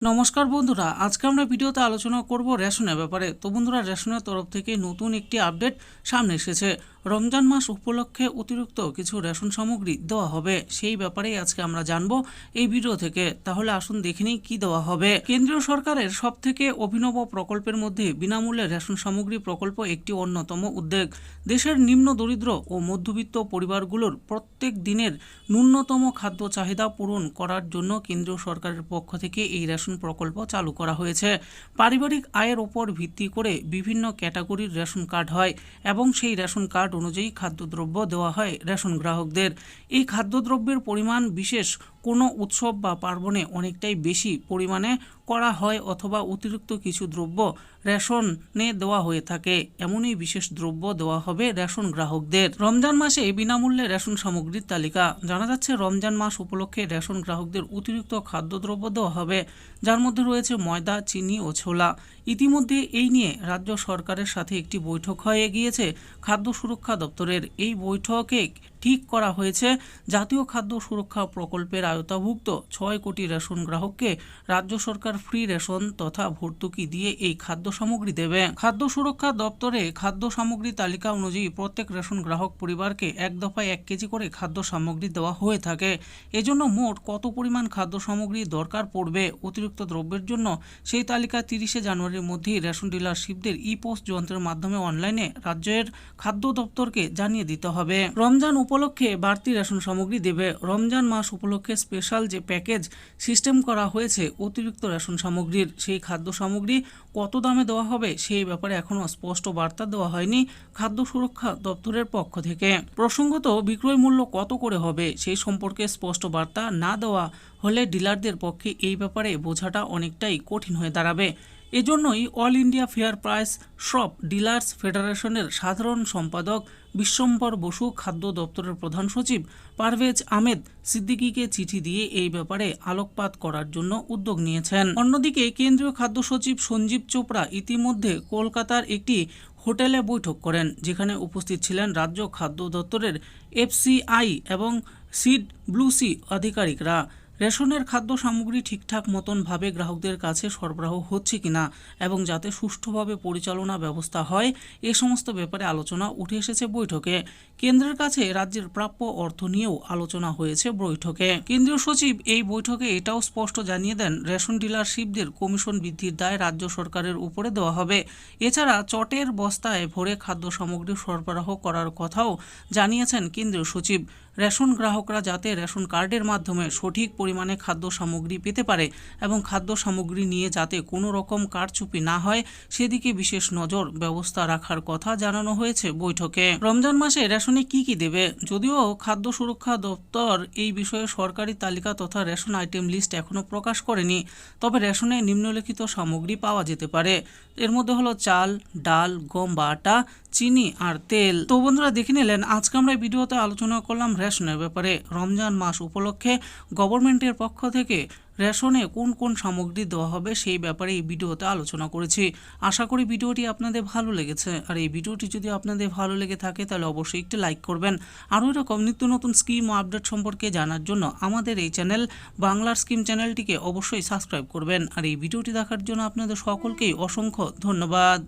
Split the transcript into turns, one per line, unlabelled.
নমস্কার বন্ধুরা, আজকে আমরা ভিডিওতে আলোচনা করব রেশনের ব্যাপারে। তো বন্ধুরা, রেশনের তরফ থেকে নতুন একটি আপডেট সামনে এসেছে। রমজান মাস উপলক্ষে অতিরিক্ত কিছু রেশন সামগ্রী দেওয়া হবে, সেই ব্যাপারেই আজকে আমরা জানবো এই ভিডিও থেকে। তাহলে আসুন দেখে নিই কি দেওয়া হবে। কেন্দ্রীয় সরকারের সব থেকে অভিনব প্রকল্পের মধ্যে বিনামূল্যে রেশন সামগ্রী প্রকল্প একটি অন্যতম উদ্যোগ। দেশের নিম্ন দরিদ্র ও মধ্যবিত্ত পরিবারগুলোর প্রত্যেক দিনের ন্যূনতম খাদ্য চাহিদা পূরণ করার জন্য কেন্দ্রীয় সরকারের পক্ষ থেকে এই রেশন প্রকল্প চালু করা হয়েছে। পারিবারিক আয়ের ওপর ভিত্তি করে বিভিন্ন ক্যাটাগরির রেশন কার্ড হয় এবং সেই রেশন কার্ড অনুযায়ী খাদ্যদ্রব্য দেওয়া হয় রেশন গ্রাহকদের। এই খাদ্যদ্রব্যের পরিমাণ বিশেষ কোনো উৎসব বা পার্বণে অনেকটাই বেশি পরিমাণে করা হয় অথবা অতিরিক্ত কিছু দ্রব্য রেশনে দেওয়া হয়ে থাকে। এমনই বিশেষ দ্রব্য দেওয়া হবে রেশন গ্রাহকদের। রমজান মাসে বিনামূল্যে রেশন সামগ্রীর তালিকা। জানা যাচ্ছে রমজান মাস উপলক্ষে রেশন গ্রাহকদের অতিরিক্ত খাদ্যদ্রব্য দেওয়া হবে, যার মধ্যে রয়েছে ময়দা, চিনি ও ছোলা। ইতিমধ্যে এই নিয়ে রাজ্য সরকারের সাথে একটি বৈঠক হয়ে গিয়েছে খাদ্য সুরক্ষা দপ্তরের। এই বৈঠকে ঠিক করা হয়েছে জাতীয় খাদ্য সুরক্ষা প্রকল্পের আওতাভুক্ত ৬ কোটি রেশন গ্রাহককে রাজ্য সরকার ফ্রি রেশন তথা ভর্তুকি দিয়ে এই খাদ্য সামগ্রী দেবে। খাদ্য সুরক্ষা দপ্তরে খাদ্য সামগ্রী তালিকা অনুযায়ী প্রত্যেক রেশন গ্রাহক পরিবারকে এক দফায় ১ কেজি করে খাদ্য সামগ্রী দেওয়া হয়ে থাকে। এজন্য মোট কত পরিমাণ খাদ্য সামগ্রী দরকার পড়বে অতিরিক্ত দ্রব্যের জন্য, সেই তালিকা ৩০শে জানুয়ারির মধ্যেই রেশন ডিলারশিপদের ই-পোস্ট যন্ত্রের মাধ্যমে অনলাইনে রাজ্যের খাদ্য দপ্তরকে জানিয়ে দিতে হবে। রমজান উপলক্ষে বাড়তি রেশন সামগ্রী দেবে। রমজান মাস উপলক্ষে স্পেশাল যে প্যাকেজ সিস্টেম করা হয়েছে অতিরিক্ত রেশন সামগ্রীর, সেই খাদ্য সামগ্রী কত দামে দেওয়া হবে সেই ব্যাপারে এখনও স্পষ্ট বার্তা দেওয়া হয়নি খাদ্য সুরক্ষা দপ্তরের পক্ষ থেকে। প্রসঙ্গত, বিক্রয় মূল্য কত করে হবে সেই সম্পর্কে স্পষ্ট বার্তা না দেওয়া হলে ডিলারদের পক্ষে এই ব্যাপারে বোঝাটা অনেকটাই কঠিন হয়ে দাঁড়াবে। এজন্যই all India fair price shop dealers ফেডারেশনের সাধারণ সম্পাদক বিশ্বম্বর বসু খাদ্য দপ্তরের প্রধান সচিব পারভেজ আহমেদ সিদ্দিকীকে চিঠি দিয়ে এই ব্যাপারে আলোকপাত করার জন্য উদ্যোগ নিয়েছেন। অন্যদিকে কেন্দ্রীয় খাদ্য সচিব সঞ্জীব চোপড়া ইতিমধ্যে কলকাতার একটি হোটেলে বৈঠক করেন, যেখানে উপস্থিত ছিলেন রাজ্য খাদ্য দপ্তরের এফসিআই এবং সিড ব্লু সি আধিকারিকরা। রেশনের খাদ্য সামগ্রী ঠিকঠাক মতনভাবে গ্রাহকদের কাছে সরবরাহ হচ্ছে কিনা এবং যাতে সুষ্ঠুভাবে পরিচালনা ব্যবস্থা হয়, এ সমস্ত ব্যাপারে আলোচনা উঠে এসেছে বৈঠকে। কেন্দ্রের কাছে রাজ্যের প্রাপ্য অর্থ নিয়েও আলোচনা হয়েছে বৈঠকে। কেন্দ্রীয় সচিব এই বৈঠকে এটাও স্পষ্ট জানিয়ে দেন, রেশন ডিলারশিপদের কমিশন বৃদ্ধির দায় রাজ্য সরকারের উপরে দেওয়া হবে। এছাড়া চটের বস্তায় ভরে খাদ্য সামগ্রী সরবরাহ করার কথাও জানিয়েছেন কেন্দ্রীয় সচিব। রেশন গ্রাহকরা যাতে রেশন কার্ডের মাধ্যমে সঠিক পরিমাণে খাদ্য সামগ্রী পেতে পারে এবং খাদ্য সামগ্রী নিয়ে যাতে কোনো রকম কারচুপি না হয় সেদিকে বিশেষ নজর ব্যবস্থা রাখার কথা জানানো হয়েছে বৈঠকে। রমজান মাসে রেশনে কি কি দেবে? যদিও খাদ্য সুরক্ষা দপ্তর এই বিষয়ে সরকারি তালিকা তথা রেশন আইটেম লিস্ট এখনও প্রকাশ করেনি, তবে রেশনে নিম্নলিখিত সামগ্রী পাওয়া যেতে পারে। এর মধ্যে হলো চাল, ডাল, গম বা আটা, চিনি আর তেল। তো বন্ধুরা, দেখে নিলেন আজকে আমরা ভিডিওতে আলোচনা করলাম রেশনের ব্যাপারে। রমজান মাস উপলক্ষে গভর্নমেন্টের পক্ষ থেকে রেশনে কোন কোন সামগ্রী দেওয়া হবে সেই ব্যাপারে এই ভিডিওতে আলোচনা করেছি। আশা করি ভিডিওটি আপনাদের ভালো লেগেছে। আর এই ভিডিওটি যদি আপনাদের ভালো লেগে থাকে তাহলে অবশ্যই একটি লাইক করবেন। আরও এরকম নিত্য নতুন স্কিম ও আপডেট সম্পর্কে জানার জন্য আমাদের এই চ্যানেল বাংলার স্কিম চ্যানেলটিকে অবশ্যই সাবস্ক্রাইব করবেন। আর এই ভিডিওটি দেখার জন্য আপনাদের সকলকেই অসংখ্য ধন্যবাদ।